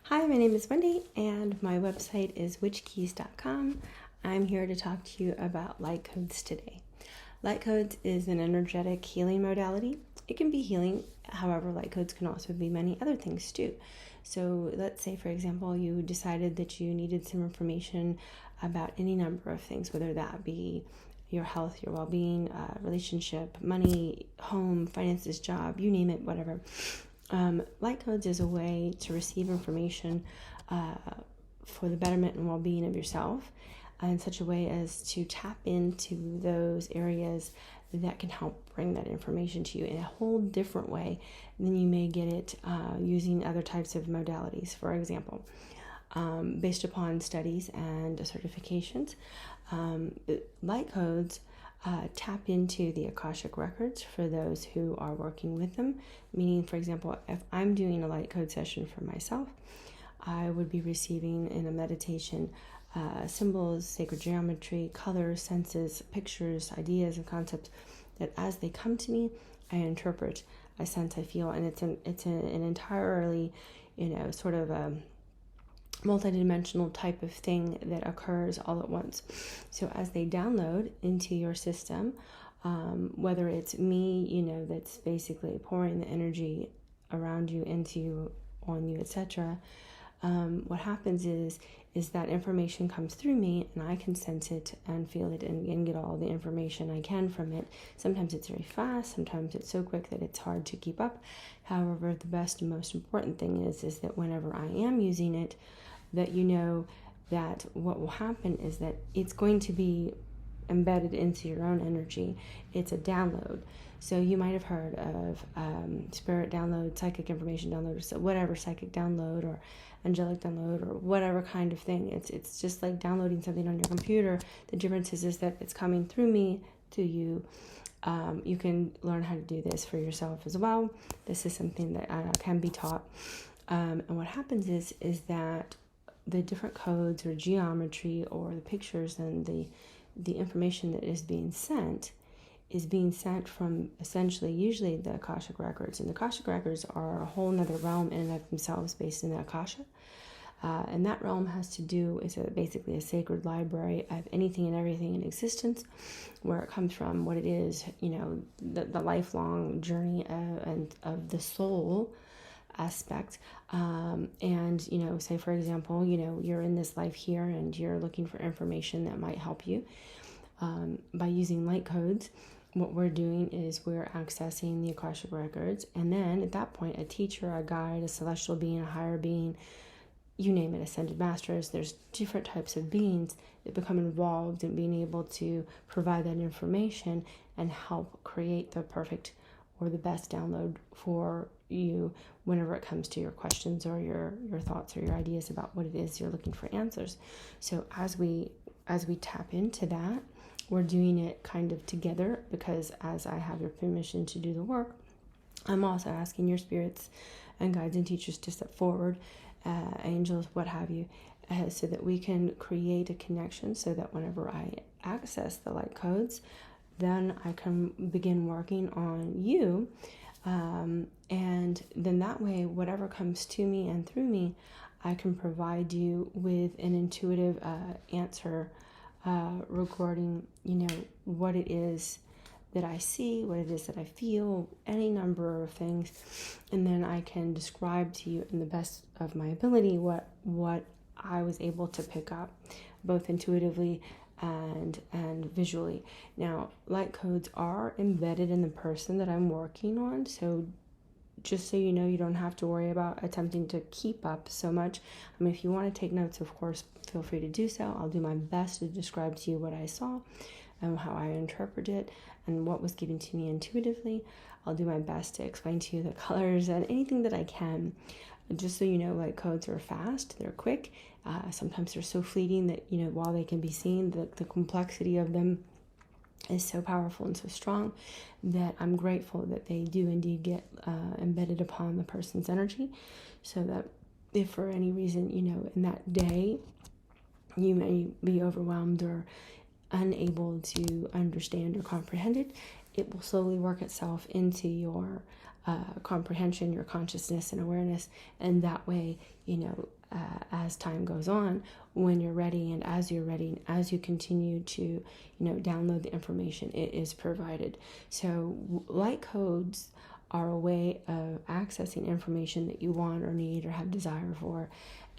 Hi, my name is Wendy, and my website is witchkeys.com. I'm here to talk to you about light codes today. Light codes is an energetic healing modality. It can be healing, however, light codes can also be many other things too. So let's say, for example, you decided that you needed some information about any number of things, whether that be your health, your well-being, relationship, money, home, finances, job, you name it, whatever. Light codes is a way to receive information for the betterment and well-being of yourself in such a way as to tap into those areas that can help bring that information to you in a whole different way than you may get it using other types of modalities. For example, based upon studies and certifications, light codes tap into the Akashic records for those who are working with them. Meaning, for example, if I'm doing a light code session for myself, I would be receiving in a meditation symbols, sacred geometry, colors, senses, pictures, ideas, and concepts that as they come to me, I interpret, I sense, I feel, and it's an entirely, sort of a multidimensional type of thing that occurs all at once. So as they download into your system, whether it's me, that's basically pouring the energy around you, into you, on you, etc. What happens is that information comes through me and I can sense it and feel it and get all the information I can from it. Sometimes it's very fast, sometimes it's so quick that it's hard to keep up. However, the best and most important thing is that whenever I am using it, that you know that what will happen is that it's going to be embedded into your own energy. It's a download. So you might have heard of spirit download, psychic information download, so whatever, psychic download or angelic download or whatever kind of thing. It's just like downloading something on your computer. The difference is that it's coming through me to you. You can learn how to do this for yourself as well. This is something that can be taught. And what happens is that the different codes or geometry or the pictures and the information that is being sent from essentially usually the Akashic records. And the Akashic records are a whole nother realm in and of themselves based in the Akasha. And that realm has to do is basically a sacred library of anything and everything in existence, where it comes from, what it is, the lifelong journey of the soul aspect. And say for example, you're in this life here and you're looking for information that might help you. By using light codes, what we're doing is we're accessing the Akashic records, and then at that point a teacher, a guide, a celestial being, a higher being, you name it, ascended masters, there's different types of beings that become involved in being able to provide that information and help create the perfect or the best download for you whenever it comes to your questions or your thoughts or your ideas about what it is you're looking for answers. So as we tap into that, we're doing it kind of together, because as I have your permission to do the work, I'm also asking your spirits and guides and teachers to step forward, angels, what have you, so that we can create a connection, so that whenever I access the light codes, then I can begin working on you. And then that way, whatever comes to me and through me, I can provide you with an intuitive answer regarding, what it is that I see, what it is that I feel, any number of things. And then I can describe to you in the best of my ability what I was able to pick up, both intuitively and visually. Now, light codes are embedded in the person that I'm working on, so just so you know, you don't have to worry about attempting to keep up so much. I mean, if you want to take notes, of course, feel free to do so. I'll do my best to describe to you what I saw and how I interpret it and what was given to me intuitively. I'll do my best to explain to you the colors and anything that I can. Just so you know, light codes are fast, they're quick. Sometimes they're so fleeting that, while they can be seen, the complexity of them is so powerful and so strong that I'm grateful that they do indeed get embedded upon the person's energy, so that if for any reason, in that day, you may be overwhelmed or unable to understand or comprehend it, it will slowly work itself into your comprehension, your consciousness and awareness. And that way, as time goes on, when you're ready and as you're ready, and as you continue to, download the information, it is provided. So light codes are a way of accessing information that you want or need or have desire for,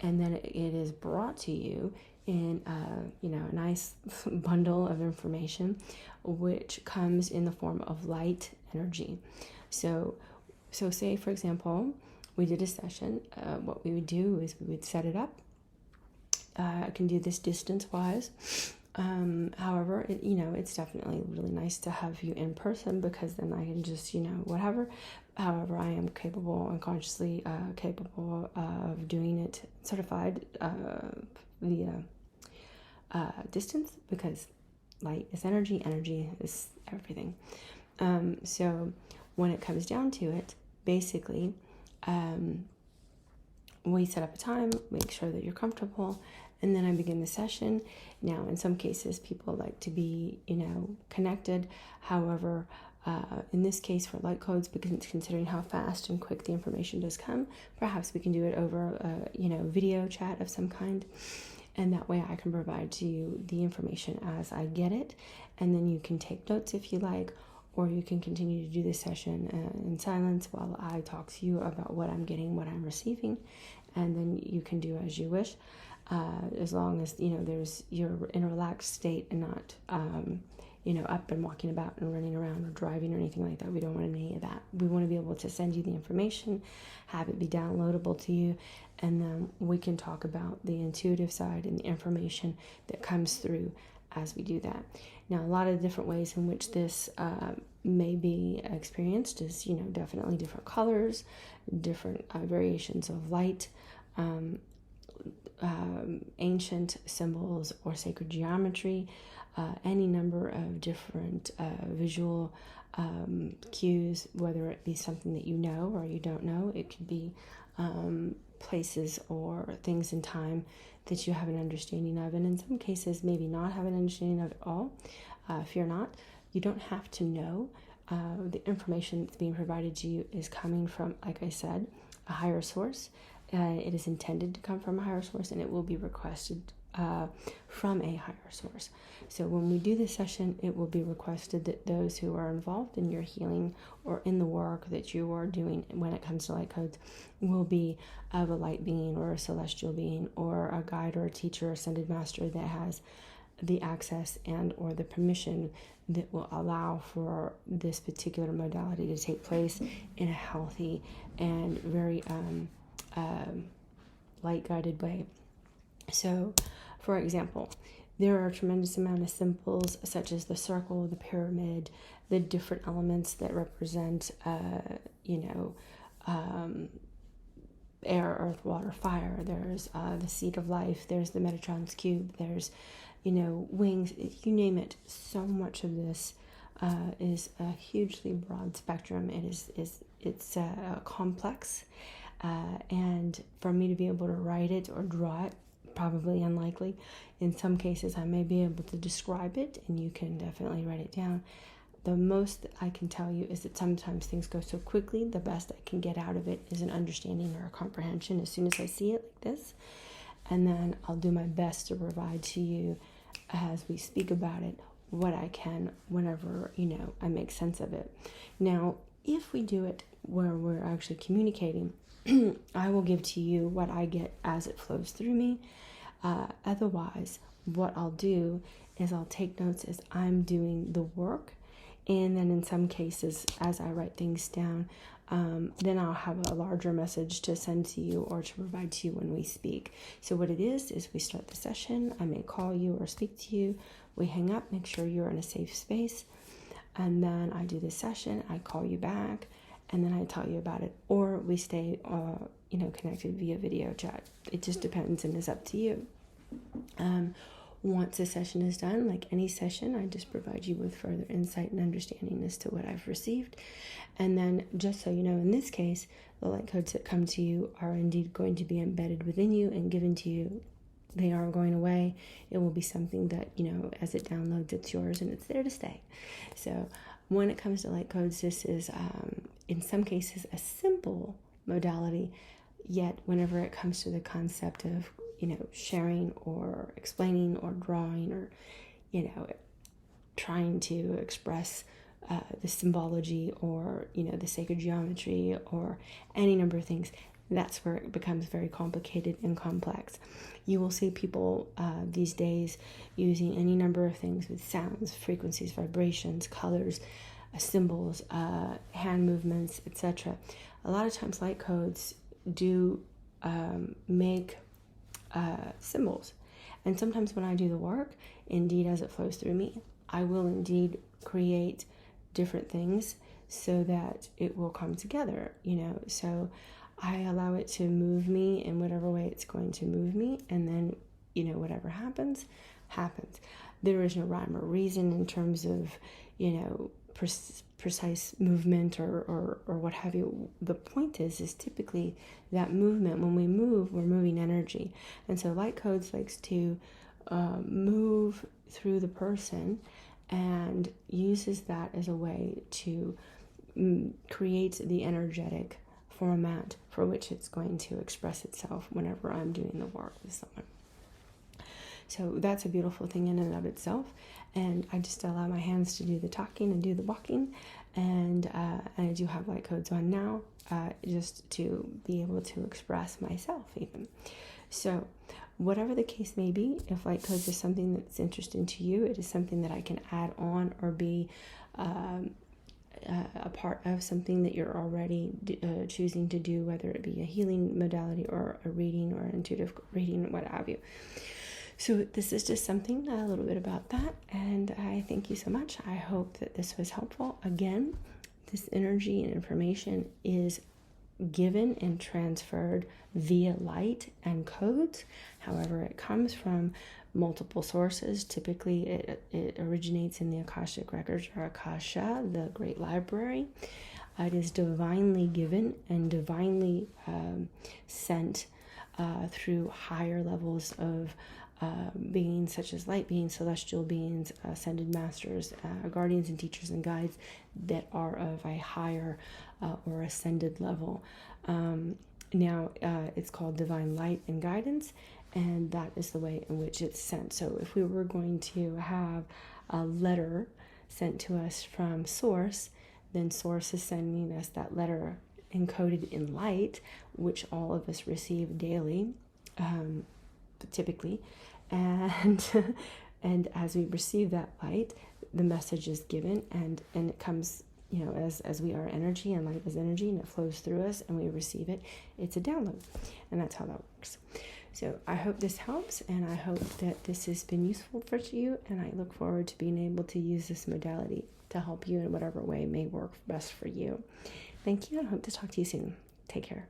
and then it is brought to you in a nice bundle of information, which comes in the form of light energy. So say, for example, we did a session. What we would do is we would set it up. I can do this distance-wise. However, it's definitely really nice to have you in person, because then I can just, whatever. However, I am capable and consciously capable of doing it certified via distance, because light is energy, energy is everything. So when it comes down to it, basically, we set up a time, make sure that you're comfortable, and then I begin the session. Now, in some cases, people like to be, connected. However, in this case for light codes, because considering how fast and quick the information does come, perhaps we can do it over video chat of some kind. And that way I can provide to you the information as I get it. And then you can take notes if you like, or you can continue to do this session in silence while I talk to you about what I'm getting, what I'm receiving. And then you can do as you wish, as long as, you're in a relaxed state and not, up and walking about and running around or driving or anything like that. We don't want any of that. We want to be able to send you the information, have it be downloadable to you, and then we can talk about the intuitive side and the information that comes through as we do that. Now, a lot of different ways in which this may be experienced is, definitely different colors, different variations of light, ancient symbols or sacred geometry, any number of different visual cues, whether it be something that you know or you don't know. It could be places or things in time that you have an understanding of, and in some cases maybe not have an understanding of at all. Fear not. You don't have to know. The information that's being provided to you is coming from, like I said, a higher source. It is intended to come from a higher source, and it will be requested from a higher source. So when we do this session, it will be requested that those who are involved in your healing or in the work that you are doing when it comes to light codes will be of a light being or a celestial being or a guide or a teacher or ascended master that has the access and or the permission that will allow for this particular modality to take place in a healthy and very light-guided way. So, for example, there are a tremendous amount of symbols such as the circle, the pyramid, the different elements that represent, air, earth, water, fire. There's the seed of life. There's the Metatron's cube. There's, wings. You name it. So much of this is a hugely broad spectrum. It's complex, and for me to be able to write it or draw it, probably unlikely. In some cases, I may be able to describe it, and you can definitely write it down. The most that I can tell you is that sometimes things go so quickly, the best I can get out of it is an understanding or a comprehension as soon as I see it like this. And then I'll do my best to provide to you as we speak about it what I can whenever, I make sense of it. Now, if we do it where we're actually communicating, I will give to you what I get as it flows through me. Otherwise, what I'll do is I'll take notes as I'm doing the work. And then in some cases, as I write things down, then I'll have a larger message to send to you or to provide to you when we speak. So what it is we start the session. I may call you or speak to you. We hang up, make sure you're in a safe space. And then I do the session. I call you back. And then I tell you about it. Or we stay, connected via video chat. It just depends and is up to you. Once a session is done, like any session, I just provide you with further insight and understanding as to what I've received. And then, just so you know, in this case, the light codes that come to you are indeed going to be embedded within you and given to you. They aren't going away. It will be something that, as it downloads, it's yours and it's there to stay. So when it comes to light codes, this is in some cases a simple modality, yet whenever it comes to the concept of, sharing or explaining or drawing or, trying to express the symbology or, the sacred geometry or any number of things, that's where it becomes very complicated and complex. You will see people these days using any number of things with sounds, frequencies, vibrations, colors, symbols, hand movements, etc. A lot of times light codes do make symbols. And sometimes when I do the work, indeed as it flows through me, I will indeed create different things so that it will come together, So I allow it to move me in whatever way it's going to move me, and then, whatever happens, happens. There is no rhyme or reason in terms of, precise movement or what have you. The point is typically that movement. When we move, we're moving energy. And so light codes likes to move through the person and uses that as a way to create the energetic format for which it's going to express itself whenever I'm doing the work with someone. So that's a beautiful thing in and of itself. And I just allow my hands to do the talking and do the walking. And I do have light codes on now, just to be able to express myself even. So whatever the case may be, if light codes is something that's interesting to you, it is something that I can add on or be a part of something that you're already choosing to do, whether it be a healing modality or a reading or intuitive reading, what have you. So this is just something, a little bit about that, and I thank you so much. I hope that this was helpful. Again, this energy and information is given and transferred via light and codes. However, it comes from multiple sources. Typically, it originates in the Akashic Records or Akasha, the Great Library. It is divinely given and divinely sent through higher levels of beings such as light beings, celestial beings, ascended masters, guardians and teachers and guides that are of a higher or ascended level. Now it's called divine light and guidance, and that is the way in which it's sent. So if we were going to have a letter sent to us from Source, then Source is sending us that letter encoded in light, which all of us receive daily, typically, and and as we receive that light, the message is given, and it comes, as we are energy, and light is energy, and it flows through us, and we receive it. It's a download, and that's how that works. So I hope this helps, and I hope that this has been useful for you, and I look forward to being able to use this modality to help you in whatever way may work best for you. Thank you, and I hope to talk to you soon. Take care.